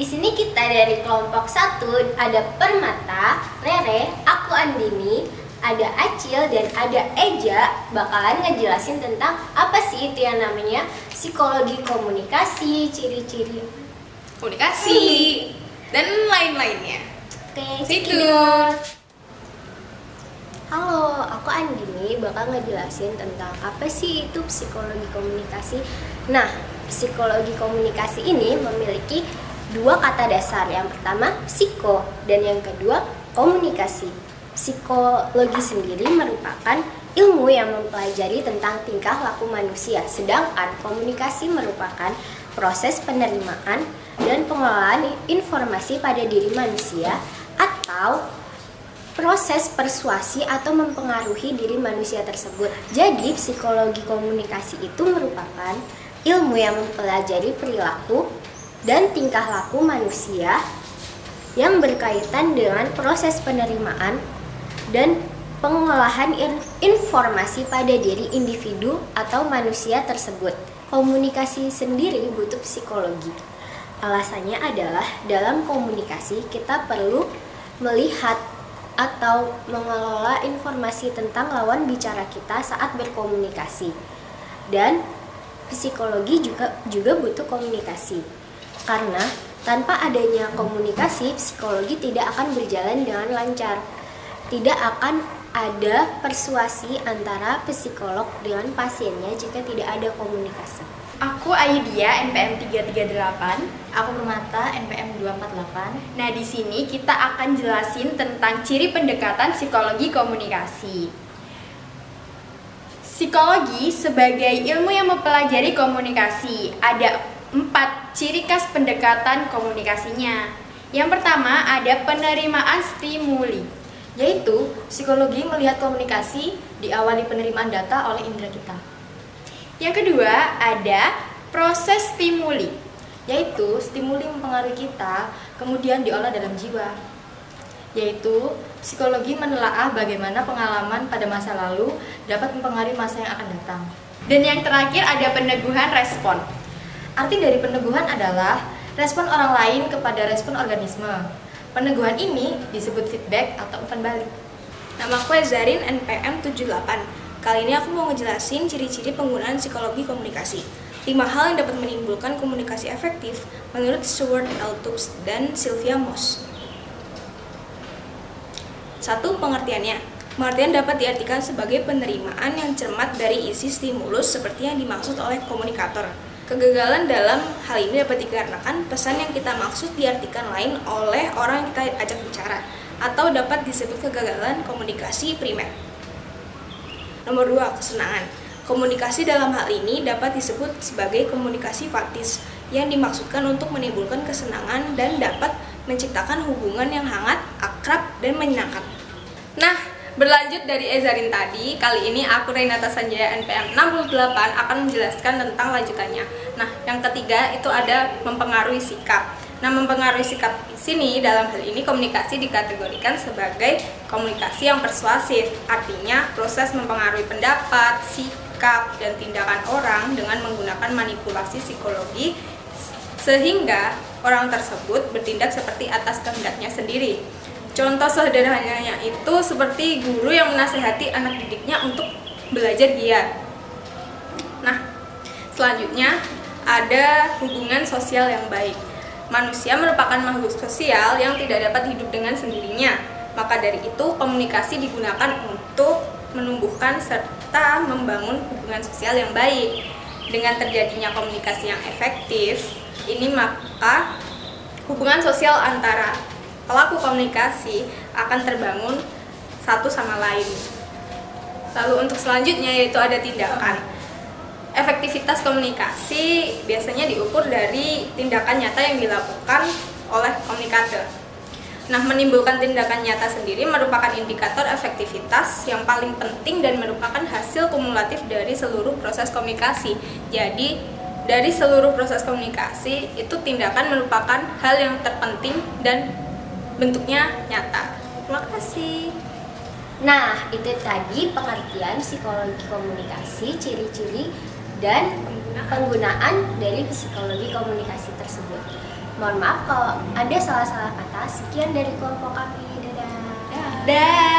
Di sini kita dari kelompok 1 ada Permata, Rere, aku Andini, ada Acil dan ada Eja bakalan ngejelasin tentang apa sih itu yang namanya psikologi komunikasi, ciri-ciri komunikasi dan lain-lainnya. Oke, Tidur. Halo, aku Andini bakal ngejelasin tentang apa sih itu psikologi komunikasi. Nah, psikologi komunikasi ini memiliki dua kata dasar. Yang pertama, psiko, dan yang kedua, komunikasi. Psikologi sendiri merupakan ilmu yang mempelajari tentang tingkah laku manusia, sedangkan komunikasi merupakan proses penerimaan dan pengelolaan informasi pada diri manusia atau proses persuasi atau mempengaruhi diri manusia tersebut. Jadi, psikologi komunikasi itu merupakan ilmu yang mempelajari perilaku dan tingkah laku manusia yang berkaitan dengan proses penerimaan dan pengolahan informasi pada diri individu atau manusia tersebut. Komunikasi sendiri butuh psikologi. Alasannya adalah dalam komunikasi kita perlu melihat atau mengelola informasi tentang lawan bicara kita saat berkomunikasi. Dan psikologi juga butuh komunikasi. Karena tanpa adanya komunikasi, psikologi tidak akan berjalan dengan lancar. Tidak akan ada persuasi antara psikolog dengan pasiennya jika tidak ada komunikasi. Aku Aidia, NPM 338. Aku Permata, NPM 248. Nah, di sini kita akan jelasin tentang ciri pendekatan psikologi komunikasi. Psikologi sebagai ilmu yang mempelajari komunikasi. Ada 4 ciri khas pendekatan komunikasinya. Yang pertama ada penerimaan stimuli, Yaitu, psikologi melihat komunikasi diawali penerimaan data oleh indera kita. Yang kedua ada proses stimuli, Yaitu, stimuli mempengaruhi kita, kemudian diolah dalam jiwa. Yaitu, psikologi menelaah bagaimana pengalaman pada masa lalu dapat mempengaruhi masa yang akan datang. dan yang terakhir ada peneguhan respon. Arti dari peneguhan adalah respon orang lain kepada respon organisme. Peneguhan ini disebut feedback atau umpan balik. Nama aku Zarin, NPM 78. Kali ini aku mau ngejelasin ciri-ciri penggunaan psikologi komunikasi. 5 hal yang dapat menimbulkan komunikasi efektif menurut Stuart L. Tubbs dan Sylvia Moss. 1. Pengertiannya. Pengertian dapat diartikan sebagai penerimaan yang cermat dari isi stimulus seperti yang dimaksud oleh komunikator. Kegagalan dalam hal ini dapat dikarenakan pesan yang kita maksud diartikan lain oleh orang yang kita ajak bicara, atau dapat disebut kegagalan komunikasi primer. Nomor 2, kesenangan. Komunikasi dalam hal ini dapat disebut sebagai komunikasi faktis yang dimaksudkan untuk menimbulkan kesenangan dan dapat menciptakan hubungan yang hangat, akrab, dan menyenangkan. Nah, berlanjut dari Ezarin tadi, kali ini aku Renata Sanjaya NPM 68 akan menjelaskan tentang lanjutannya. Nah, yang ketiga itu ada mempengaruhi sikap. Nah, mempengaruhi sikap di sini dalam hal ini komunikasi dikategorikan sebagai komunikasi yang persuasif. Artinya, proses mempengaruhi pendapat, sikap, dan tindakan orang dengan menggunakan manipulasi psikologi sehingga orang tersebut bertindak seperti atas kehendaknya sendiri. Contoh sederhananya itu seperti guru yang menasihati anak didiknya untuk belajar giat. Nah, selanjutnya ada hubungan sosial yang baik. Manusia merupakan makhluk sosial yang tidak dapat hidup dengan sendirinya. Maka dari itu, komunikasi digunakan untuk menumbuhkan serta membangun hubungan sosial yang baik. Dengan terjadinya komunikasi yang efektif, ini maka hubungan sosial antara pelaku komunikasi akan terbangun satu sama lain. Lalu untuk selanjutnya yaitu ada tindakan. Efektivitas komunikasi biasanya diukur dari tindakan nyata yang dilakukan oleh komunikator. Nah, menimbulkan tindakan nyata sendiri merupakan indikator efektivitas yang paling penting dan merupakan hasil kumulatif dari seluruh proses komunikasi. Jadi, dari seluruh proses komunikasi, itu tindakan merupakan hal yang terpenting dan bentuknya nyata. Terima kasih. Nah, itu tadi pengertian psikologi komunikasi, ciri-ciri dan penggunaan dari psikologi komunikasi tersebut. Mohon maaf kalau ada salah-salah kata. Sekian dari kelompok kami. Dadah. Dah.